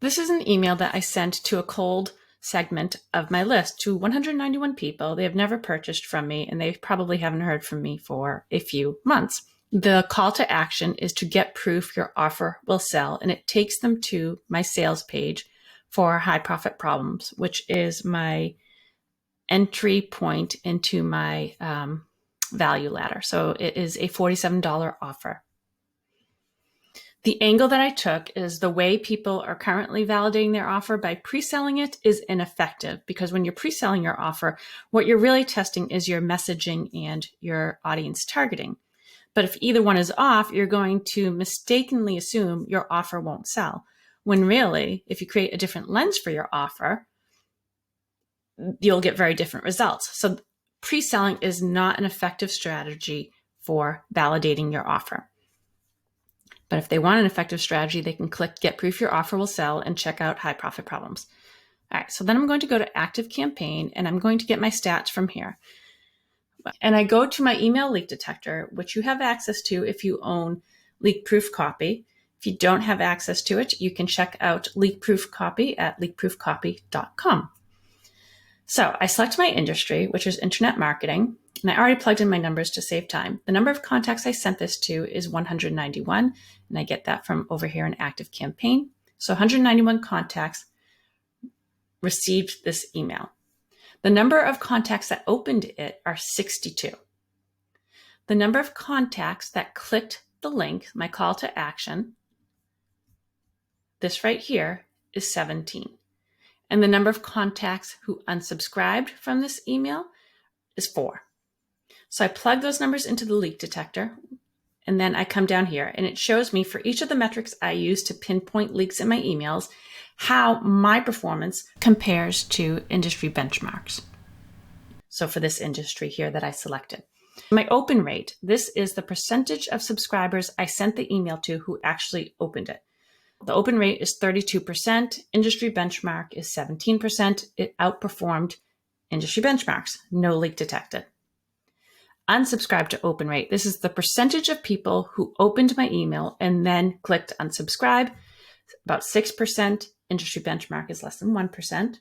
This is an email that I sent to a cold segment of my list to 191 people. They have never purchased from me, and they probably haven't heard from me for a few months. The call to action is to get proof your offer will sell, and it takes them to my sales page for high profit problems, which is my entry point into my value ladder. So it is a $47 offer. The angle that I took is the way people are currently validating their offer by pre-selling it is ineffective, because when you're pre-selling your offer, what you're really testing is your messaging and your audience targeting. But if either one is off, you're going to mistakenly assume your offer won't sell, when really, if you create a different lens for your offer, you'll get very different results. So pre-selling is not an effective strategy for validating your offer. But if they want an effective strategy, they can click Get Proof Your Offer Will Sell and check out High Profit Problems. All right, so then I'm going to go to Active Campaign, and I'm going to get my stats from here. And I go to my email leak detector, which you have access to if you own Leak Proof Copy. If you don't have access to it, you can check out Leak Proof Copy at leakproofcopy.com. So I select my industry, which is internet marketing, and I already plugged in my numbers to save time. The number of contacts I sent this to is 191, and I get that from over here in Active Campaign. So 191 contacts received this email. The number of contacts that opened it are 62. The number of contacts that clicked the link, my call to action, this right here, is 17. And the number of contacts who unsubscribed from this email is 4. So I plug those numbers into the leak detector, and then I come down here, and it shows me for each of the metrics I use to pinpoint leaks in my emails, how my performance compares to industry benchmarks. So for this industry here that I selected. My open rate, this is the percentage of subscribers I sent the email to who actually opened it. The open rate is 32%. Industry benchmark is 17%. It outperformed industry benchmarks. No leak detected. Unsubscribe to open rate. This is the percentage of people who opened my email and then clicked unsubscribe. About 6%. Industry benchmark is less than 1%.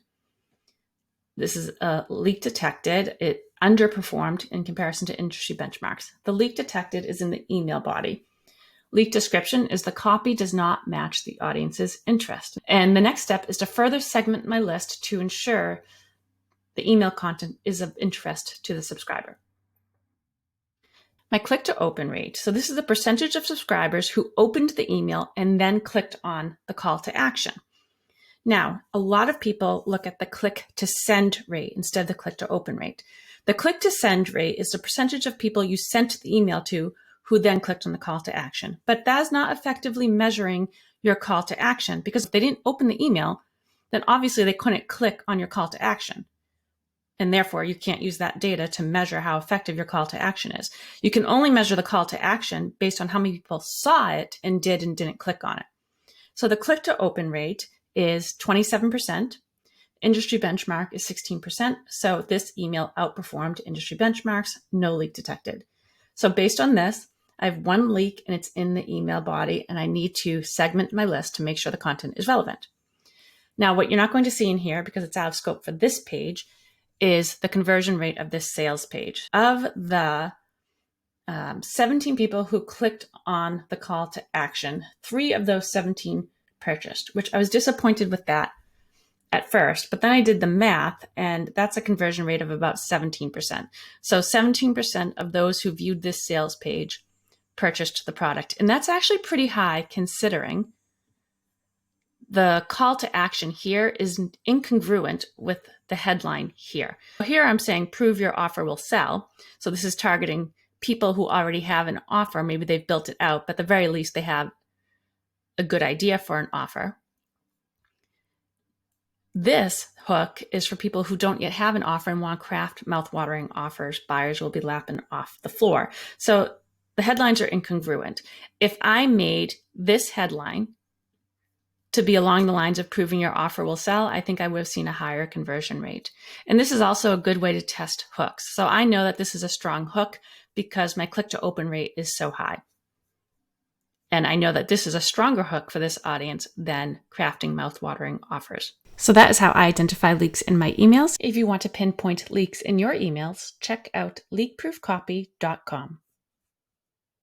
This is a leak detected. It underperformed in comparison to industry benchmarks. The leak detected is in the email body. Leak description is the copy does not match the audience's interest. And the next step is to further segment my list to ensure the email content is of interest to the subscriber. My click to open rate. So this is the percentage of subscribers who opened the email and then clicked on the call to action. Now, a lot of people look at the click to send rate instead of the click to open rate. The click to send rate is the percentage of people you sent the email to who then clicked on the call to action. But that is not effectively measuring your call to action, because if they didn't open the email, then obviously they couldn't click on your call to action. And therefore, you can't use that data to measure how effective your call to action is. You can only measure the call to action based on how many people saw it and did and didn't click on it. So the click to open rate is 27%. Industry benchmark is 16%. So this email outperformed industry benchmarks, no leak detected. So based on this, I have one leak and it's in the email body, and I need to segment my list to make sure the content is relevant. Now, what you're not going to see in here, because it's out of scope for this page, is the conversion rate of this sales page. Of the 17 people who clicked on the call to action, 3 of those 17 purchased, which I was disappointed with that at first, but then I did the math, and that's a conversion rate of about 17%. So 17% of those who viewed this sales page purchased the product. And that's actually pretty high, considering the call to action here is incongruent with the headline here. Here I'm saying prove your offer will sell. So this is targeting people who already have an offer. Maybe they've built it out, but at the very least they have a good idea for an offer. This hook is for people who don't yet have an offer and want to craft mouthwatering offers. Buyers will be lapping off the floor. So the headlines are incongruent. If I made this headline to be along the lines of proving your offer will sell, I think I would have seen a higher conversion rate. And this is also a good way to test hooks. So I know that this is a strong hook because my click to open rate is so high. And I know that this is a stronger hook for this audience than crafting mouthwatering offers. So that is how I identify leaks in my emails. If you want to pinpoint leaks in your emails, check out leakproofcopy.com.